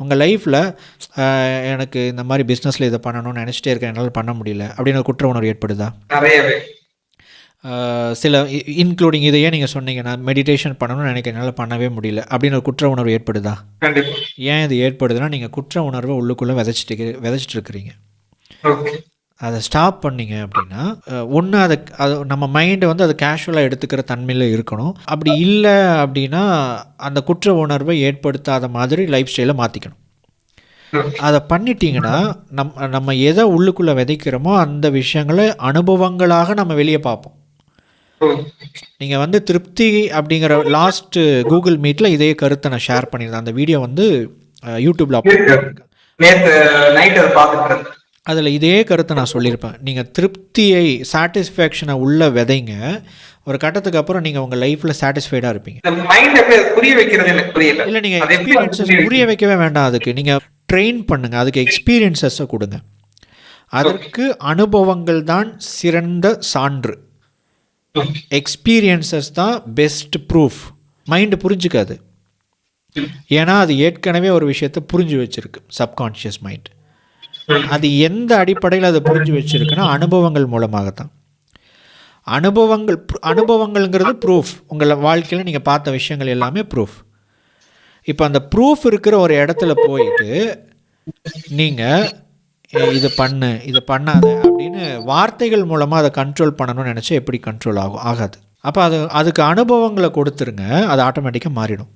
உங்கள் லைஃப்பில் எனக்கு இந்த மாதிரி பிஸ்னஸில் இதை பண்ணணும்னு நினச்சிட்டே இருக்கேன், என்னால் பண்ண முடியல அப்படின்னு ஒரு குற்ற உணர்வு ஏற்படுதா? நிறையவே. சில இன்க்ளூடிங் இதையே நீங்கள் சொன்னீங்க, நான் மெடிடேஷன் பண்ணணும்னு நினைக்கிறேன், என்னால் பண்ணவே முடியல அப்படின்னு ஒரு குற்ற உணர்வு ஏற்படுதா? கண்டிப்பா. ஏன் இது ஏற்படுதுன்னா நீங்கள் குற்ற உணர்வை உள்ளுக்குள்ளே விதைச்சிட்டு இருக்கிறீங்க. ஓகே. அதை ஸ்டாப் பண்ணிங்க அப்படின்னா ஒன்று அது நம்ம மைண்டை வந்து அதை கேஷுவலாக எடுத்துக்கிற தன்மையில் இருக்கணும். அப்படி இல்லை அப்படின்னா அந்த குற்ற உணர்வை ஏற்படுத்தாத மாதிரி லைஃப் ஸ்டைலை மாற்றிக்கணும். அதை பண்ணிட்டீங்கன்னா நம்ம எதை உள்ளுக்குள்ளே விதைக்கிறோமோ அந்த விஷயங்களை அனுபவங்களாக நம்ம வெளியே பார்ப்போம். நீங்கள் வந்து திருப்தி அப்படிங்கிற லாஸ்ட் கூகுள் மீட்டில் இதே கருத்தை நான் ஷேர் பண்ணியிருந்தேன். அந்த வீடியோ வந்து யூடியூப்பில் அப்லோட் பண்ணியிருக்கேன். அதில் இதே கருத்தை நான் சொல்லியிருப்பேன். நீங்கள் திருப்தியை, சாட்டிஸ்ஃபேக்ஷனை உள்ள விதைங்க, ஒரு கட்டத்துக்கு அப்புறம் நீங்கள் உங்கள் லைஃப்பில் சாட்டிஸ்ஃபைடாக இருப்பீங்க. இல்லை, நீங்கள் எக்ஸ்பீரியன்ஸஸ் புரிய வைக்கவே வேண்டாம். அதுக்கு நீங்கள் ட்ரெயின் பண்ணுங்கள், அதுக்கு எக்ஸ்பீரியன்ஸஸை கொடுங்க. அதற்கு அனுபவங்கள் தான் சிறந்த சான்று. எக்ஸ்பீரியன்ஸஸ் தான் பெஸ்ட் ப்ரூஃப். மைண்டு புரிஞ்சுக்காது, ஏன்னா அது ஏற்கனவே ஒரு விஷயத்தை புரிஞ்சு வச்சுருக்கு. சப்கான்ஷியஸ் மைண்ட் அது எந்த அடிப்படையில் அதை புரிஞ்சு வச்சுருக்குன்னா அனுபவங்கள் மூலமாகத்தான். அனுபவங்கள்ங்கிறது ப்ரூஃப். உங்கள் வாழ்க்கையில் நீங்கள் பார்த்த விஷயங்கள் எல்லாமே ப்ரூஃப். இப்போ அந்த ப்ரூஃப் இருக்கிற ஒரு இடத்துல போயிட்டு நீங்கள் இது பண்ணு, இது பண்ணாத அப்படின்னு வார்த்தைகள் மூலமாக அதை கண்ட்ரோல் பண்ணணும்னு நினச்சா எப்படி கண்ட்ரோல் ஆகாது. அப்போ அதுக்கு அனுபவங்களை கொடுத்துருங்க, அது ஆட்டோமேட்டிக்காக மாறிடும்.